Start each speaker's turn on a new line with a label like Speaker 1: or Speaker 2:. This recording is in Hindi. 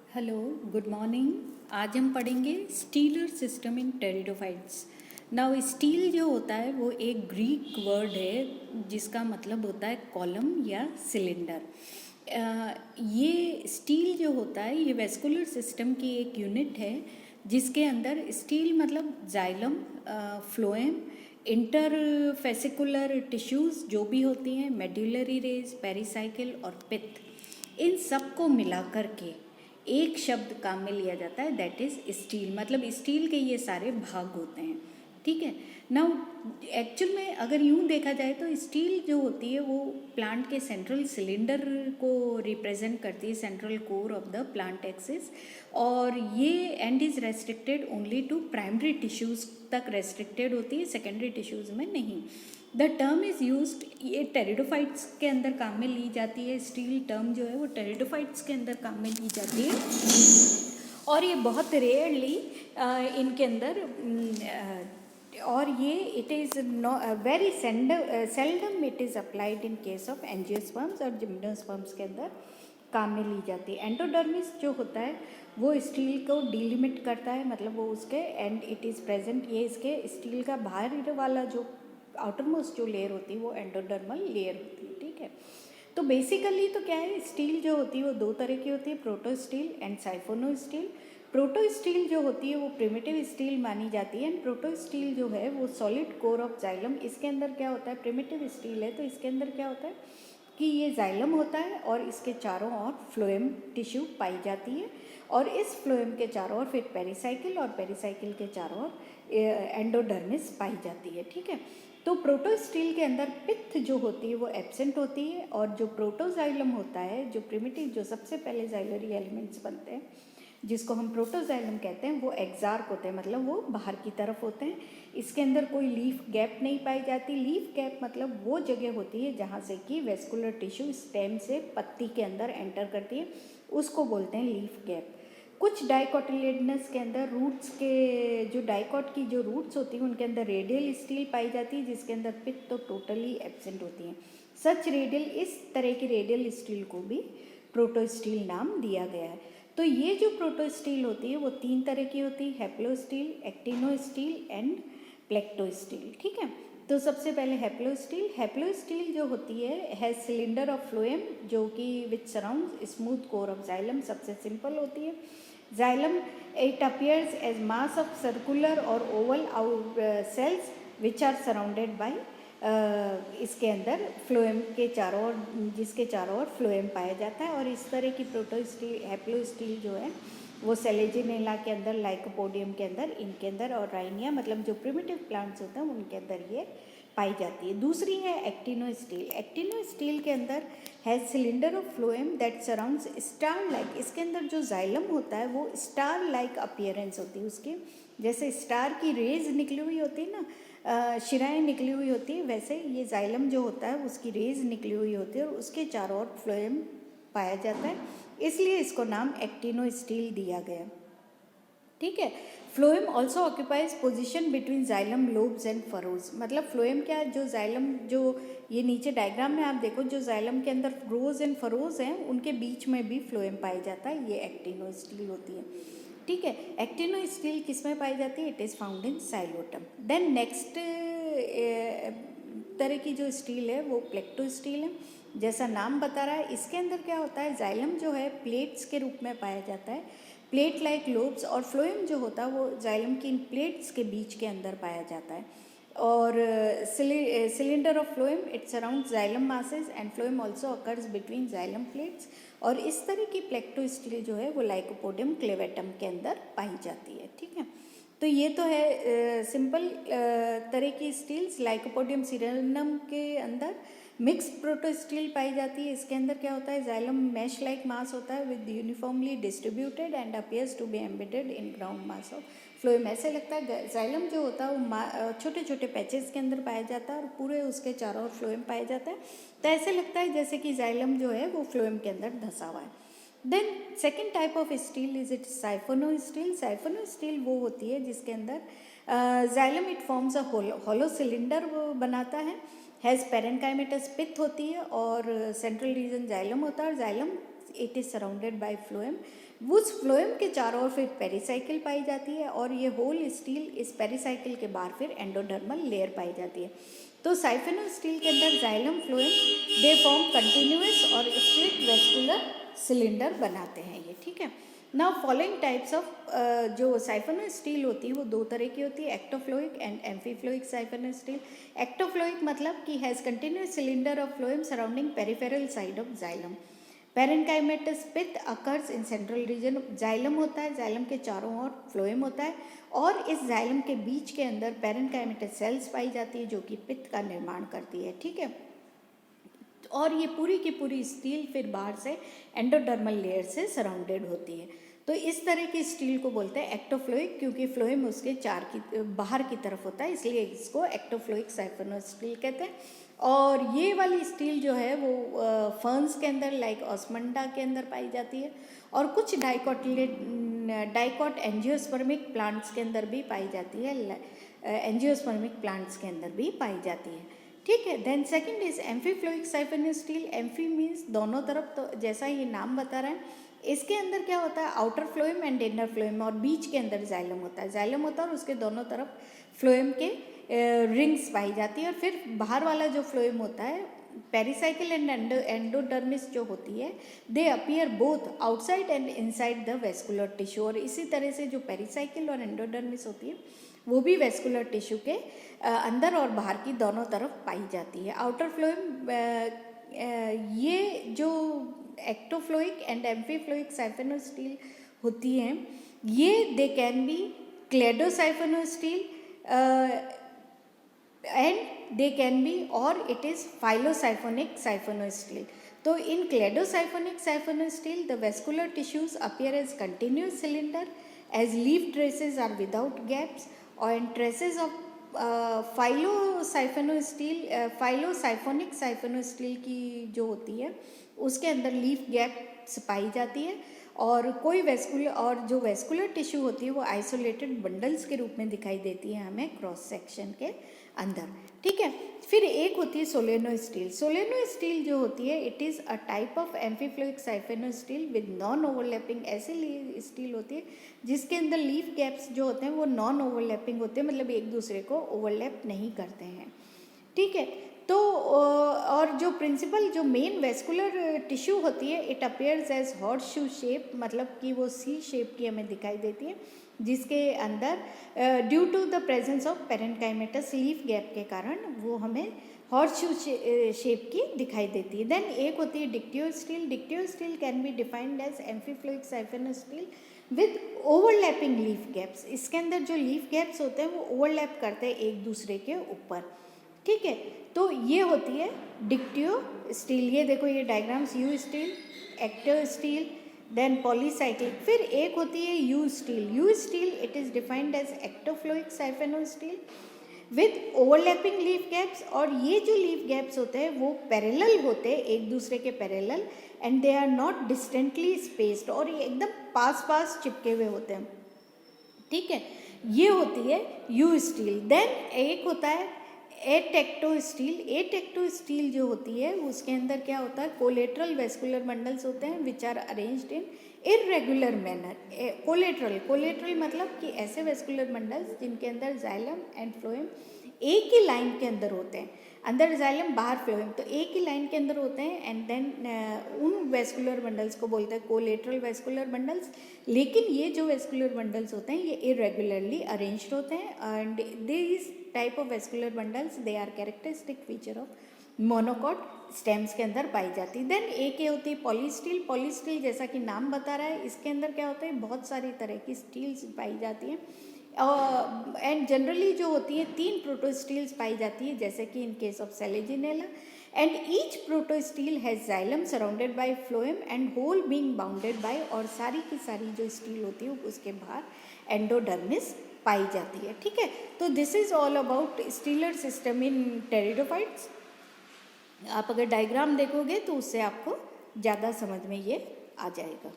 Speaker 1: Hello, good morning. आज हम पढ़ेंगे stealer system in pteridophytes. Now steel जो होता है वो एक ग्रीक वर्ड है जिसका मतलब होता है कॉलम या सिलेंडर। ये स्टील जो होता है ये वेस्कुलर सिस्टम की एक यूनिट है जिसके अंदर स्टील मतलब जाइलम, फ्लोएम, इंटरफेसिकुलर टिश्यूज़ जो भी होती हैं, मेड्यूलरी रेज, पेरिसाइकिल और पित्त, इन सब को मिला करके एक शब्द काम में लिया जाता है, दैट इज स्टील। मतलब स्टील के ये सारे भाग होते हैं, ठीक है। नाउ एक्चुअल में अगर यूं देखा जाए तो स्टील जो होती है वो प्लांट के सेंट्रल सिलेंडर को रिप्रेजेंट करती है, central core of the plant axis, और ये and is restricted only to primary tissues तक रेस्ट्रिक्टेड होती है, सेकेंडरी टिश्यूज में नहीं। द टर्म इज़ यूज्ड, ये टेरिडोफाइट्स के अंदर काम में ली जाती है। स्टील टर्म जो है वो टेरिडोफाइट्स के अंदर काम में ली जाती है, और ये बहुत रेयरली इनके अंदर और ये it is very seldom it is applied in case of angiosperms और जिम्नोस्पर्म्स के अंदर काम में ली जाती है। एंडोडर्मिस जो होता है वो स्टील को डिलिमिट करता है, मतलब वो उसके एंड इट इज़ प्रेजेंट, ये इसके स्टील का बाहर वाला जो आउटरमोस्ट जो लेयर होती है वो एंडोडर्मल लेयर होती है, ठीक है। तो बेसिकली तो क्या है, स्टील जो होती है वो दो तरह की होती है, protostele and siphonostele. Protostele जो होती है वो प्रिमिटिव स्टील मानी जाती है, एंड प्रोटो स्टील जो है वो सॉलिड कोर ऑफ जाइलम। इसके अंदर क्या होता है, प्रिमिटिव स्टील है तो इसके अंदर क्या होता है कि ये जाइलम होता है और इसके चारों ओर फ्लोएम टिश्यू पाई जाती है, और इस फ्लोएम के चारों ओर फिर पेरिसाइकिल, और पेरिसाइकिल के चारों ओर एंडोडर्मिस पाई जाती है, ठीक है। तो प्रोटोस्टील के अंदर पित्त जो होती है वो एब्सेंट होती है, और जो प्रोटोजाइलम होता है, जो प्रिमिटिव जो सबसे पहले जाइलरी एलिमेंट्स बनते हैं जिसको हम प्रोटोजाइलम कहते हैं, वो एक्सार्क होते हैं, मतलब वो बाहर की तरफ होते हैं। इसके अंदर कोई लीफ गैप नहीं पाई जाती। लीफ गैप मतलब वो जगह होती है जहाँ से कि वेस्कुलर टिश्यू स्टेम से पत्ती के अंदर एंटर करती है, उसको बोलते हैं लीफ गैप। कुछ डाइकोटिलेडनस के अंदर रूट्स के जो डाइकॉट की जो रूट्स होती हैं उनके अंदर रेडियल स्टील पाई जाती है, जिसके अंदर पित्त तो टोटली एब्सेंट होती हैं। सच रेडियल, इस तरह की रेडियल स्टील को भी प्रोटोस्टील नाम दिया गया है। तो ये जो प्रोटोस्टील होती है वो तीन तरह की होती है, हैप्लोस्टील, एक्टिनोस्टील एंड प्लेक्टोस्टील, ठीक है। तो सबसे पहले हैप्लोस्टील। हैप्लोस्टील जो होती है सिलेंडर ऑफ फ्लोएम जो कि which surround smooth core of xylem, सबसे सिंपल होती है। Xylem it appears as mass of circular और oval cells which are surrounded by, इसके अंदर फ्लोएम के चारों ओर, जिसके चारों ओर फ्लोएम पाया जाता है। और इस तरह की प्रोटोस्टील हैप्लोस्टील जो है वो सेलेजिनेला के अंदर, लाइकोपोडियम के अंदर, इनके अंदर, और राइनिया मतलब जो प्रिमिटिव प्लांट्स होते हैं उनके अंदर ये पाई जाती है। दूसरी है एक्टिनोस्टील। एक्टिनोस्टील के अंदर है cylinder of phloem that surrounds star like. इसके अंदर जो जाइलम होता है वो स्टार लाइक अपीयरेंस होती है उसकी, जैसे स्टार की रेज निकली हुई होती है ना, शिराएँ निकली हुई होती है, वैसे ये जाइलम जो होता है उसकी रेज निकली हुई होती है और उसके चारों ओर फ्लोएम पाया जाता है, इसलिए इसको नाम एक्टिनोस्टील दिया गया, ठीक है। Phloem also occupies position between xylem lobes and furrows. मतलब फ्लोएम क्या, जो जाइलम जो ये नीचे डायग्राम में आप देखो, जो जाइलम के अंदर रोज एंड फरोज हैं उनके बीच में भी फ्लोएम पाया जाता है, ये एक्टिनोस्टील होती है, ठीक है। एक्टिनोस्टील किस में पाई जाती है, it is found in psilotum. Then next तरह की जो स्टील है वो प्लेक्टोस्टील है। जैसा नाम बता रहा है, इसके अंदर क्या होता है, जाइलम जो है प्लेट्स के रूप में पाया जाता है, प्लेट लाइक लोब्स, और फ्लोएम जो होता है वो जाइलम की इन प्लेट्स के बीच के अंदर पाया जाता है। और cylinder of phloem it surround xylem masses and phloem also occurs between xylem plates. और इस तरह की प्लेक्टोस्टील जो है वो लाइकोपोडियम क्लेवेटम के अंदर पाई जाती है, ठीक है। तो ये तो है सिंपल तरह की स्टील्स। लाइकोपोडियम सिरेनम के अंदर मिक्स प्रोटोस्टील पाई जाती है। इसके अंदर क्या होता है, जाइलम मैश लाइक मास होता है with uniformly distributed and appears to be embedded in ground mass of phloem. ऐसे लगता है जाइलम जो होता है वो छोटे छोटे पैचेस के अंदर पाया जाता है और पूरे उसके चारों ओर फ्लोएम पाया जाता है, तो ऐसे लगता है जैसे कि जाइलम जो है वो फ्लोएम के अंदर धंसा हुआ है। Then second type of stele is it siphonostele. Siphonostele वो होती है जिसके अंदर xylem it forms a hollow cylinder बनाता है, हैज़ पेरेन्काइमेटस पित्त होती है और सेंट्रल रीजन जाइलम होता है, और xylem it is surrounded by phloem. उस फ्लोएम के चारों ओर फिर पेरिसाइकिल पाई जाती है और ये होल स्टील इस पेरिसाइकिल के बाहर फिर एंडोडर्मल लेयर पाई जाती है। तो साइफेनो स्टील के अंदर xylem phloem they form continuous और स्प्लिट वेस्कुलर सिलेंडर बनाते हैं ये, ठीक है। नाउ फॉलोइंग टाइप्स ऑफ जो साइफेनो स्टील होती है वो दो तरह की होती है, एक्टोफ्लोइक एंड एम्फीफ्लोइक साइफेनो स्टील। एक्टोफ्लोइक मतलब कि has continuous cylinder of phloem surrounding peripheral side of xylem. Parenchymatous pith occurs in central region. Xylem होता है, जाइलम के चारों ओर फ्लोएम होता है और इस जाइलम के बीच के अंदर पेरेन्काइमेटस सेल्स पाई जाती है जो कि पित्त का निर्माण करती है, ठीक है। और ये पूरी की पूरी स्टील फिर बाहर से एंडोडर्मल लेयर से सराउंडेड होती है। तो इस तरह की स्टील को बोलते हैं एक्टोफ्लोइक, क्योंकि फ्लोएम उसके बाहर की तरफ होता है, इसलिए इसको एक्टोफ्लोइक साइफेनो स्टील कहते हैं। और ये वाली स्टील जो है वो फर्न्स के अंदर लाइक ऑस्मंडा के अंदर पाई जाती है और कुछ डाइकॉट एंजियोस्पर्मिक प्लांट्स के अंदर भी पाई जाती है, एंजियोस्पर्मिक प्लांट्स के अंदर भी पाई जाती है, ठीक है। Then second is amphiphloic siphonostele. Amphi means दोनों तरफ, तो जैसा ये नाम बता रहा है इसके अंदर क्या होता है outer phloem and inner phloem और बीच के अंदर जाइलम होता है। जाइलम होता है और उसके दोनों तरफ फ्लोएम के रिंग्स पाई जाती है और फिर बाहर वाला जो फ्लोएम होता है पेरिसाइकिल एंड एंडोडर्मिस जो होती है दे appear both outside and inside the vascular tissue. और इसी तरह से जो पेरिसाइकिल और एंडोडर्मिस होती है वो भी वेस्कुलर टिश्यू के अंदर और बाहर की दोनों तरफ पाई जाती है। आउटर फ्लोएम ये जो एक्टोफ्लोइक एंड एम्फीफ्लोइक साइफेनो स्टील होती हैं ये they can be cladosiphonic stele and they can be और it is phyllosiphonic siphonostele. तो in cladosiphonic siphonostele the vascular tissues appear as continuous cylinder as leaf traces are without gaps और traces of phyllosiphonic siphonostele की जो होती है उसके अंदर लीफ गैप्स पाई जाती है और कोई वेस्कुलर और जो वेस्कुलर टिश्यू होती है वो आइसोलेटेड बंडल्स के रूप में दिखाई देती है हमें क्रॉस सेक्शन के अंदर, ठीक है। फिर एक होती है सोलेनो स्टील। सोलेनो स्टील जो होती है it is a type of amphiphloic siphonostele with non overlapping. ऐसी स्टील होती है जिसके अंदर लीफ गैप्स जो होते हैं वो नॉन ओवरलैपिंग होते हैं, मतलब एक दूसरे को ओवरलैप नहीं करते हैं, ठीक है। तो और जो प्रिंसिपल जो मेन वेस्कुलर टिश्यू होती है it appears as horse shoe shape, मतलब कि वो सी शेप की हमें दिखाई देती है जिसके अंदर due to the presence of parenchymatous leaf gap के कारण वो हमें हॉर्स शू शेप की दिखाई देती है। देन एक होती है dictyostele. Dictyostele can be defined as amphiphloic siphonostele with overlapping leaf gaps. इसके अंदर जो लीफ गैप्स होते हैं वो ओवरलैप करते हैं एक दूसरे के ऊपर, ठीक है। तो ये होती है डिक्टियो स्टील। ये देखो ये diagrams, eustele, ectostele, then polycyclic. फिर एक होती है eustele. Eustele it is defined as ectophloic siphonostele with overlapping leaf gaps. और ये जो लीफ गैप्स होते हैं वो पैरेलल होते हैं एक दूसरे के parallel and they are not distantly spaced, और ये एकदम पास पास चिपके हुए होते हैं, ठीक है। ये होती है यू स्टील। देन एक होता है एटेक्टो स्टील। एटेक्टो स्टील जो होती है उसके अंदर क्या होता है कोलेट्रल वेस्कुलर बंडल्स होते हैं which are arranged in irregular manner. Collateral मतलब कि ऐसे वेस्कुलर बंडल्स जिनके अंदर जाइलम एंड फ्लोएम एक ही लाइन के अंदर होते हैं, अंदर जाइलम बाहर फ्लोएम, तो एक ही लाइन के अंदर होते हैं एंड देन उन वेस्कुलर बंडल्स को बोलते हैं कोलेट्रल वेस्कुलर बंडल्स। लेकिन ये जो वेस्कुलर बंडल्स होते हैं ये इरेगुलरली अरेंज्ड होते हैं and this type of vascular bundles they are characteristic feature of monocot stems के अंदर पाई जाती है। देन एक ये होती है पॉलीस्टील। पॉलीस्टील जैसा कि नाम बता रहा है इसके अंदर क्या होता है बहुत सारी तरह की स्टील्स पाई जाती हैं एंड जनरली जो होती है 3 प्रोटोस्टील्स पाई जाती है जैसे कि in case of Selaginella and each protostele has xylem surrounded by phloem and whole being bounded by, और सारी की सारी जो स्टील होती है उसके बाहर एंडोडर्मिस पाई जाती है, ठीक है। तो this is all about stealer system in pteridophytes. आप अगर डायग्राम देखोगे तो उससे आपको ज़्यादा समझ में ये आ जाएगा।